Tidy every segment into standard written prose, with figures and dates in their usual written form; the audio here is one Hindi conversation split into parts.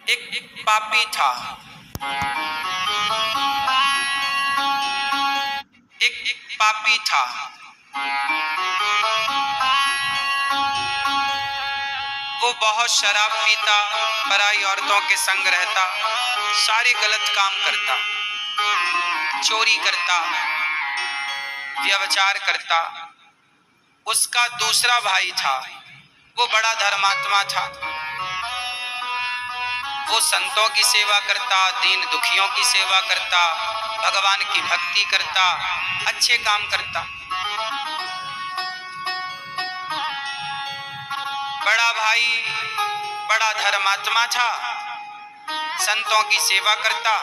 एक पापी था, एक पापी था। वो बहुत शराब पीता, पराई औरतों के संग रहता, सारे गलत काम करता, चोरी करता, व्यभिचार करता। उसका दूसरा भाई था, वो बड़ा धर्मात्मा था। वो संतों की सेवा करता, दीन दुखियों की सेवा करता, भगवान की भक्ति करता, अच्छे काम करता। बड़ा भाई बड़ा धर्मात्मा था, संतों की सेवा करता,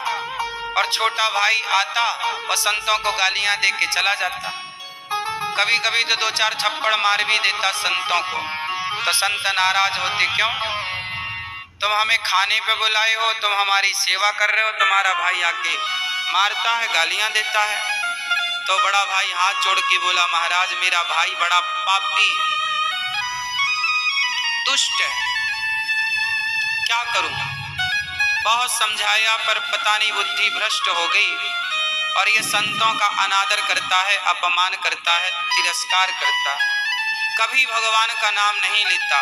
और छोटा भाई आता और संतों को गालियां दे के चला जाता। कभी कभी तो 2-4 थप्पड़ मार भी देता संतों को। तो संत नाराज होते, क्यों? तुम हमें खाने पे बुलाए हो, तुम हमारी सेवा कर रहे हो, तुम्हारा भाई आके मारता है, गालियां देता है। तो बड़ा भाई हाथ जोड़ के बोला, महाराज मेरा भाई बड़ा पापी दुष्ट है, क्या करूं? बहुत समझाया पर पता नहीं बुद्धि भ्रष्ट हो गई, और ये संतों का अनादर करता है, अपमान करता है, तिरस्कार करता, कभी भगवान का नाम नहीं लेता।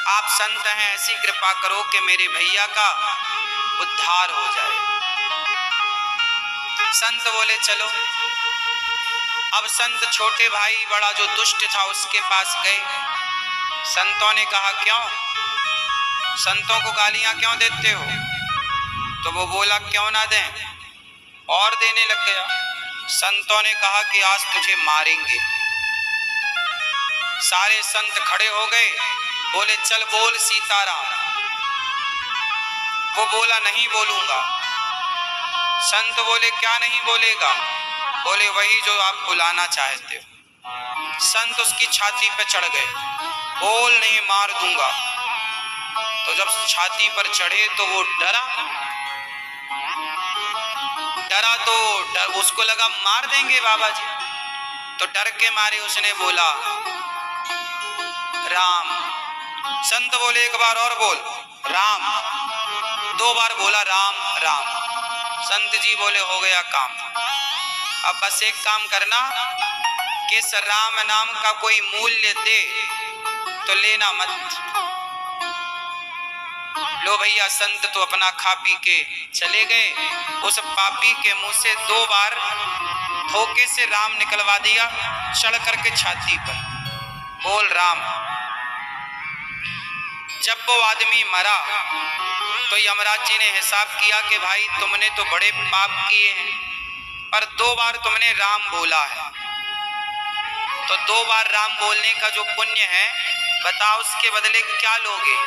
आप संत हैं, ऐसी कृपा करो कि मेरे भैया का उद्धार हो जाए। संत बोले चलो। अब संत छोटे भाई बड़ा जो दुष्ट था उसके पास गए। संतों ने कहा, क्यों संतों को गालियां क्यों देते हो? तो वो बोला, क्यों ना दें, और देने लग गया। संतों ने कहा कि आज तुझे मारेंगे। सारे संत खड़े हो गए, बोले चल बोल सीताराम। वो बोला, नहीं बोलूंगा। संत बोले, क्या नहीं बोलेगा? बोले, वही जो आप बुलाना चाहते हो। संत उसकी छाती पे चढ़ गए, बोल नहीं, मार दूंगा। तो जब छाती पर चढ़े तो वो डरा तो उसको लगा मार देंगे बाबा जी। तो डर के मारे उसने बोला राम। संत बोले, एक बार और बोल राम। 2 बार बोला राम राम। संत जी बोले, हो गया काम। अब बस एक काम करना कि इस राम नाम का कोई मूल्य दे तो लेना मत। लो भैया, संत तो अपना खा पी के चले गए। उस पापी के मुंह से 2 बार धोखे से राम निकलवा दिया, चढ़ करके छाती पर, बोल राम। जब वो आदमी मरा तो यमराज जी ने हिसाब किया कि भाई तुमने तो बड़े पाप किए हैं, पर 2 बार तुमने राम बोला है, तो 2 बार राम बोलने का जो पुण्य है, बताओ उसके बदले क्या लोगे?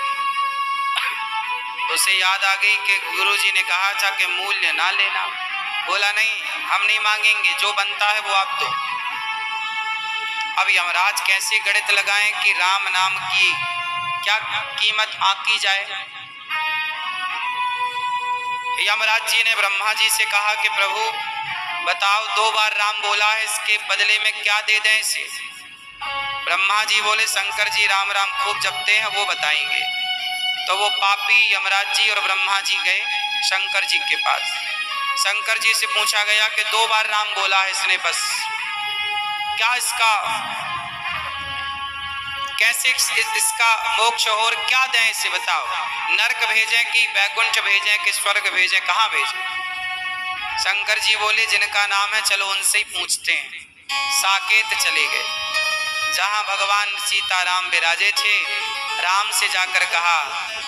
उसे याद आ गई कि गुरुजी ने कहा था कि मूल्य ना लेना। बोला, नहीं, हम नहीं मांगेंगे, जो बनता है वो आप दो। अब यमराज कैसे गणित लगाएं कि राम नाम की क्या कीमत आंकी जाए। यमराज जी ने ब्रह्मा जी से कहा कि प्रभु बताओ, 2 बार राम बोला है, इसके बदले में क्या दे दें इसे? ब्रह्मा जी बोले, शंकर जी राम राम खूब जपते हैं, वो बताएंगे। तो वो पापी यमराज जी और ब्रह्मा जी गए शंकर जी के पास। शंकर जी से पूछा गया कि 2 बार राम बोला है इसने, बस क्या इसका कैसे इसका मोक्ष हो, और क्या दें इसे बताओ? नरक भेजें कि वैकुंठ भेजें कि स्वर्ग भेजें, कहाँ भेजें? शंकर जी बोले, जिनका नाम है चलो उनसे ही पूछते हैं। साकेत चले गए, जहां भगवान सीताराम विराजे थे। राम से जाकर कहा,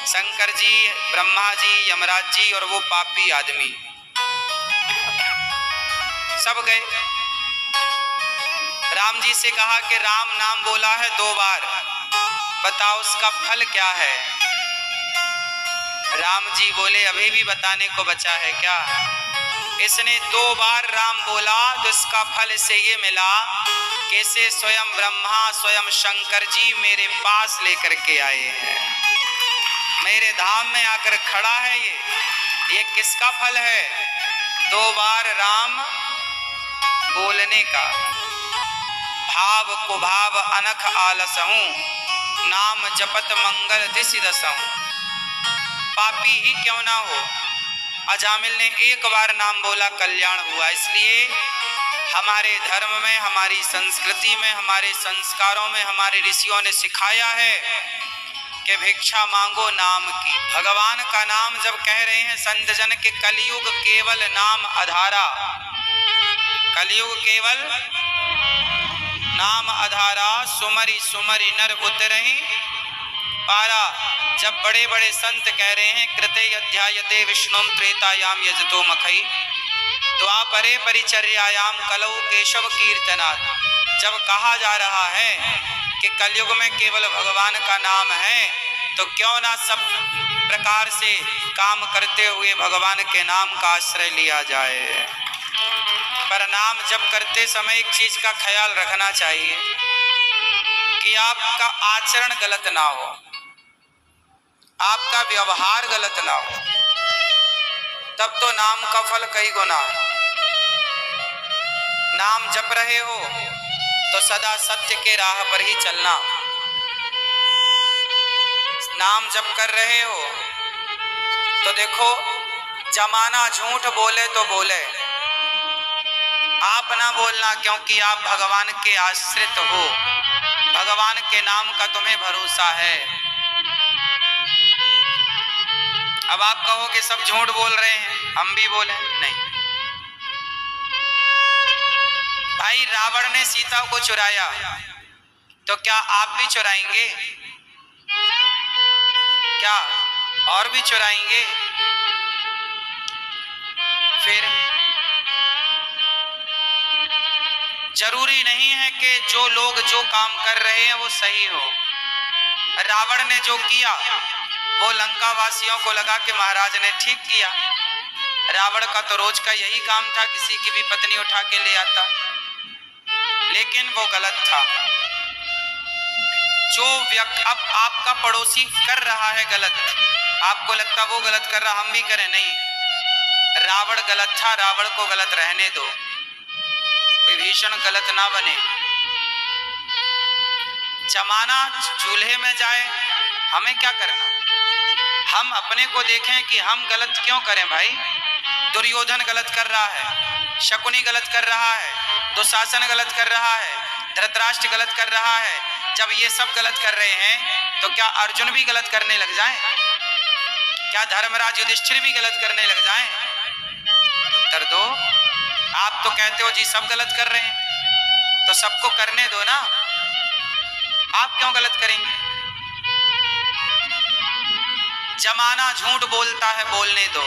शंकर जी, ब्रह्मा जी, यमराज जी और वो पापी आदमी सब गए। राम जी से कहा कि राम नाम बोला है 2 बार, बताओ उसका फल क्या है? राम जी बोले, अभी भी बताने को बचा है क्या? इसने 2 बार राम बोला तो इसका फल इसे ये मिला कि इसे स्वयं ब्रह्मा, स्वयं शंकर जी मेरे पास लेकर के आए हैं, मेरे धाम में आकर खड़ा है। ये किसका फल है? 2 बार राम बोलने का। भाव को भाव अनख आलसहूं, नाम जपत मंगल दिसि दसहूं। पापी ही क्यों ना हो, अजामिल ने एक बार नाम बोला कल्याण हुआ। इसलिए हमारे धर्म में, हमारी संस्कृति में, हमारे संस्कारों में हमारे ऋषियों ने सिखाया है कि भिक्षा मांगो नाम की। भगवान का नाम जब कह रहे हैं संत जन के कलयुग केवल नाम आधारा, कलयुग केवल नाम आधारा, सुमरि सुमरि नर उतरहि पारा। जब बड़े बड़े संत कह रहे हैं कृते अध्यायते विष्णुम त्रेतायाम यजतो मखई द्वापरे परिचर्यायाम कलौ केशव कीर्तना, जब कहा जा रहा है कि कलयुग में केवल भगवान का नाम है, तो क्यों ना सब प्रकार से काम करते हुए भगवान के नाम का आश्रय लिया जाए। पर नाम जप करते समय एक चीज का ख्याल रखना चाहिए कि आपका आचरण गलत ना हो, आपका व्यवहार गलत ना हो, तब तो नाम का फल कई गुना। नाम जप रहे हो तो सदा सत्य के राह पर ही चलना। नाम जप कर रहे हो तो देखो, जमाना झूठ बोले तो बोले, आप ना बोलना, क्योंकि आप भगवान के आश्रित हो, भगवान के नाम का तुम्हें भरोसा है। अब आप कहोगे सब झूठ बोल रहे हैं, हम भी बोले नहीं। भाई रावण ने सीता को चुराया, तो क्या आप भी चुराएंगे? क्या और भी चुराएंगे? फिर जरूरी नहीं है कि जो लोग जो काम कर रहे हैं वो सही हो। रावण ने जो किया वो लंका वासियों को लगा कि महाराज ने ठीक किया। रावण का तो रोज का यही काम था, किसी की भी पत्नी उठा के ले आता, लेकिन वो गलत था। जो व्यक्ति अब आपका पड़ोसी कर रहा है गलत, आपको लगता वो गलत कर रहा, हम भी करें, नहीं। रावण गलत था, रावण को गलत रहने दो, विभीषण गलत ना बने। जमाना चूल्हे में जाए, हमें क्या करना? हम अपने को देखें कि हम गलत क्यों करें। भाई दुर्योधन गलत कर रहा है, शकुनी गलत कर रहा है, दुशासन गलत कर रहा है, धृतराष्ट्र गलत कर रहा है। जब ये सब गलत कर रहे हैं तो क्या अर्जुन भी गलत करने लग जाएं? क्या धर्मराज युधिष्ठिर भी गलत करने लग जाएं? उत्तर दो। आप तो कहते हो जी सब गलत कर रहे हैं, तो सबको करने दो ना, आप क्यों गलत करेंगे? जमाना झूठ बोलता है, बोलने दो।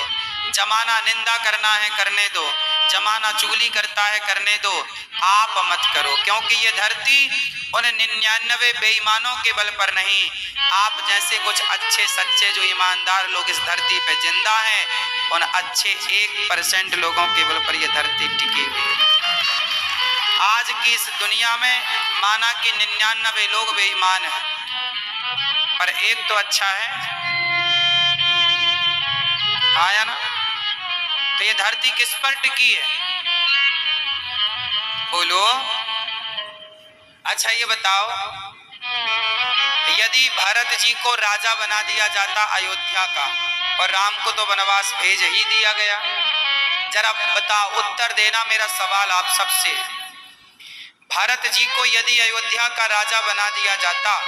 जमाना निंदा करना है, करने दो। जमाना चुगली करता है, करने दो। आप मत करो, क्योंकि ये धरती उन 99 बेईमानों के बल पर नहीं, आप जैसे कुछ अच्छे सच्चे जो ईमानदार लोग इस धरती पे जिंदा हैं, उन अच्छे 1% लोगों के बल पर यह धरती टिकी हुई है। आज की इस दुनिया में माना कि 99 लोग बेईमान हैं, पर एक तो अच्छा है, आया ना? तो ये धरती किस पर टिकी है? बोलो। अच्छा ये बताओ, यदि भरत जी को राजा बना दिया जाता अयोध्या का, और राम को तो वनवास भेज ही दिया गया, जरा बताओ, उत्तर देना मेरा सवाल आप सबसे। भरत जी को यदि अयोध्या का राजा बना दिया जाता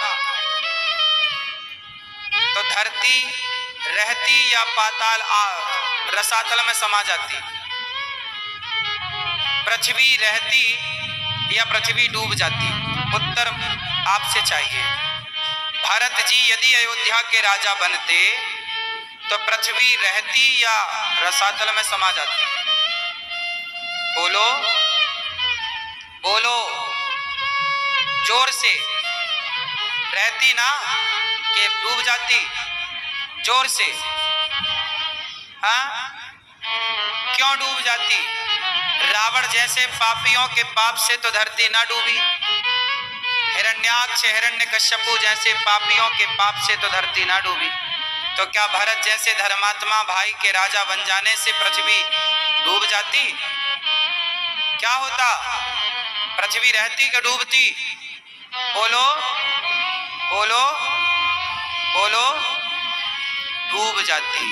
तो धरती रहती या पाताल रसातल में समा जाती? पृथ्वी रहती या पृथ्वी डूब जाती? उत्तर आपसे चाहिए। भरत जी यदि अयोध्या के राजा बनते तो पृथ्वी रहती या रसातल में समा जाती? बोलो बोलो जोर से। रहती ना कि डूब जाती? जोर से। हाँ, क्यों डूब जाती? रावण जैसे पापियों के पाप से तो धरती ना डूबी, हिरण्याक्ष हिरण्यकश्यपु जैसे पापियों के पाप से तो धरती ना डूबी, तो क्या भरत जैसे धर्मात्मा भाई के राजा बन जाने से पृथ्वी डूब जाती? क्या होता? पृथ्वी रहती कि डूबती? बोलो बोलो बोलो। डूब जाती,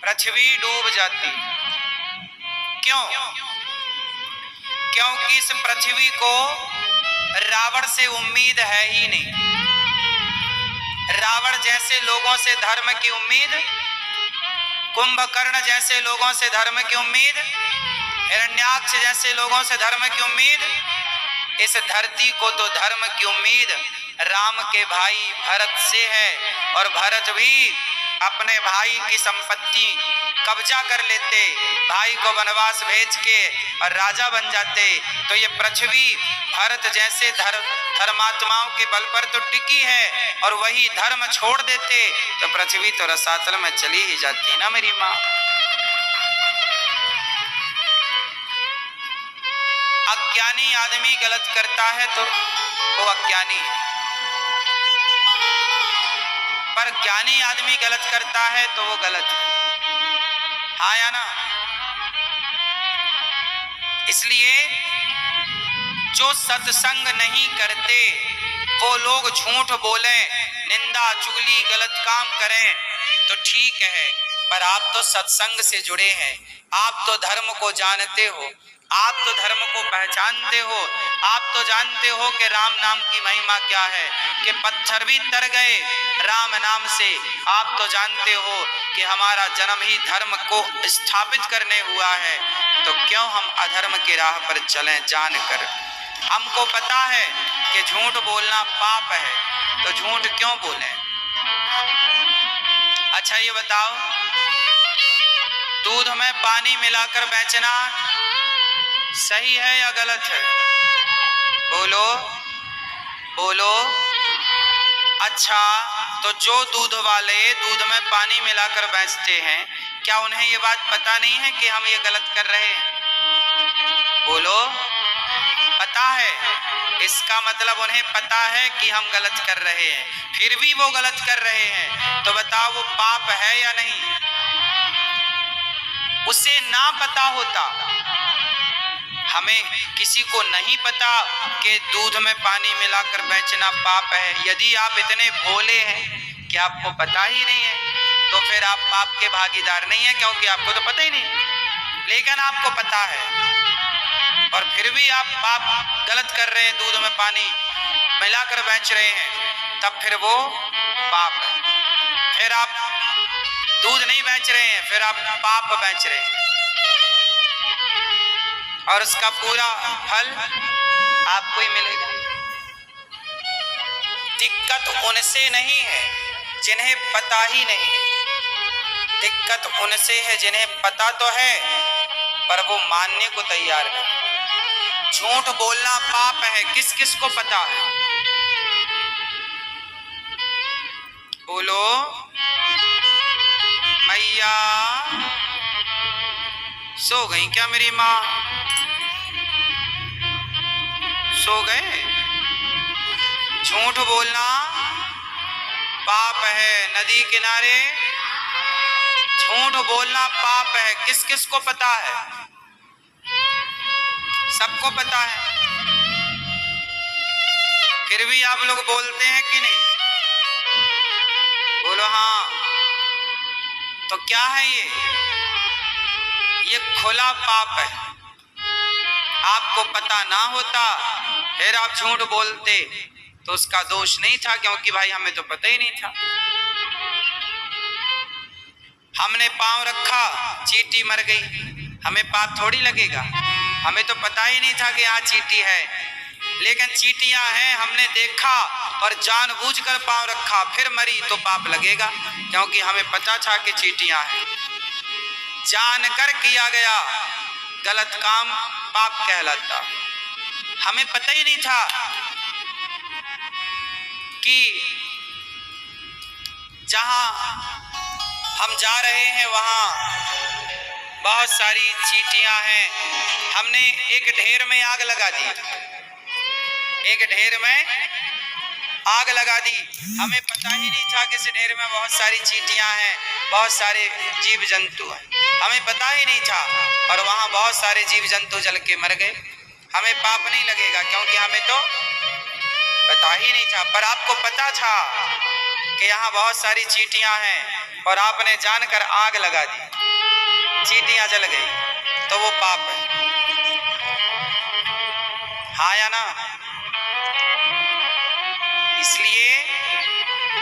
पृथ्वी डूब जाती। क्यों? क्योंकि इस पृथ्वी को रावण से उम्मीद है ही नहीं। रावण जैसे लोगों से धर्म की उम्मीद, कुंभकर्ण जैसे लोगों से धर्म की उम्मीद, हिरण्याक्ष जैसे लोगों से धर्म की उम्मीद, इस धरती को तो धर्म की उम्मीद राम के भाई भरत से है। और भरत भी अपने भाई की संपत्ति कब्जा कर लेते, भाई को वनवास भेज के और राजा बन जाते। तो ये पृथ्वी भरत जैसे धर्मात्माओं के बल पर तो टिकी है, और वही धर्म छोड़ देते तो पृथ्वी तो रसातल में चली ही जाती ना मेरी माँ। अज्ञानी आदमी गलत करता है तो वो अज्ञानी है, पर ज्ञानी आदमी गलत करता है तो वो गलत है। हाँ या ना? इसलिए जो सत्संग नहीं करते वो लोग झूठ बोलें, निंदा चुगली गलत काम करें तो ठीक है, पर आप तो सत्संग से जुड़े हैं, आप तो धर्म को जानते हो, आप तो धर्म को पहचानते हो, आप तो जानते हो कि राम नाम की महिमा क्या है, कि पत्थर भी तर गए राम नाम से। आप तो जानते हो कि हमारा जन्म ही धर्म को स्थापित करने हुआ है, तो क्यों हम अधर्म की राह पर चलें जानकर? हमको पता है कि झूठ बोलना पाप है, तो झूठ क्यों बोलें? अच्छा ये बताओ, दूध में पानी मिलाकर बेचना सही है या गलत है? बोलो बोलो। अच्छा, तो जो दूध वाले दूध में पानी मिलाकर बेचते हैं, क्या उन्हें ये बात पता नहीं है कि हम ये गलत कर रहे हैं? बोलो। पता है, इसका मतलब उन्हें पता है कि हम गलत कर रहे हैं, फिर भी वो गलत कर रहे हैं, तो बताओ वो पाप है या नहीं? उसे ना पता होता, हमें किसी को नहीं पता कि दूध में पानी मिलाकर बेचना पाप है। यदि आप इतने भोले हैं कि आपको पता ही नहीं है, तो फिर आप पाप के भागीदार नहीं है, क्योंकि आपको तो पता ही नहीं। लेकिन आपको पता है और फिर भी आप पाप गलत कर रहे हैं, दूध में पानी मिलाकर बेच रहे हैं, तब फिर वो पाप है। फिर आप दूध नहीं बेच रहे हैं, फिर आप पाप बेच रहे हैं, और उसका पूरा फल आपको ही मिलेगा। दिक्कत उनसे नहीं है जिन्हें पता ही नहीं, दिक्कत उनसे है जिन्हें पता तो है पर वो मानने को तैयार नहीं। झूठ बोलना पाप है, किस किस को पता है? बोलो मैया। सो गई क्या मेरी माँ? सो गए? झूठ बोलना पाप है, नदी किनारे झूठ बोलना पाप है, किस किस को पता है? सबको पता है, फिर भी आप लोग बोलते हैं कि नहीं? बोलो हाँ। तो क्या है ये खुला पाप है। आपको पता ना होता फिर आप झूठ बोलते तो उसका दोष नहीं था, क्योंकि भाई हमें तो पता ही नहीं था। हमने पांव रखा, चींटी मर गई, हमें पाप थोड़ी लगेगा? हमें तो पता ही नहीं था कि यहाँ चींटी है, लेकिन चींटियां हैं हमने देखा और जानबूझकर पांव रखा, फिर मरी तो पाप लगेगा, क्योंकि हमें पता था कि चींटियां हैं। जानकर किया गया गलत काम पाप कहलाता। हमें पता ही नहीं था कि जहां हम जा रहे हैं वहां बहुत सारी चींटियां हैं। हमने एक ढेर में आग लगा दी, एक ढेर में आग लगा दी। हमें पता ही नहीं था कि इस ढेर में बहुत सारी चींटियां हैं, बहुत सारे जीव जंतु हैं, हमें पता ही नहीं था, और वहां बहुत सारे जीव जंतु जल के मर गए। हमें पाप नहीं लगेगा, क्योंकि हमें तो पता ही नहीं था, पर आपको पता था कि यहाँ बहुत सारी चींटियां हैं और आपने जानकर आग लगा दी, चींटियां जल गई, तो वो पाप है, हाँ या ना? इसलिए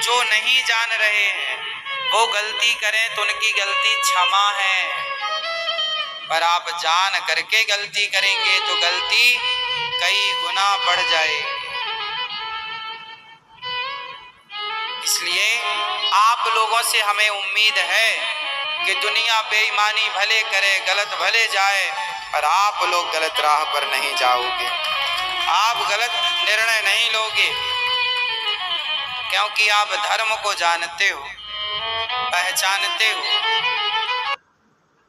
जो नहीं जान रहे हैं वो गलती करें तो उनकी गलती क्षमा है, पर आप जान करके गलती करेंगे तो गलती कई गुना बढ़ जाएगी। इसलिए आप लोगों से हमें उम्मीद है कि दुनिया बेईमानी भले करे, गलत भले जाए, पर आप लोग गलत राह पर नहीं जाओगे, आप गलत निर्णय नहीं लोगे, क्योंकि आप धर्म को जानते हो, पहचानते हो।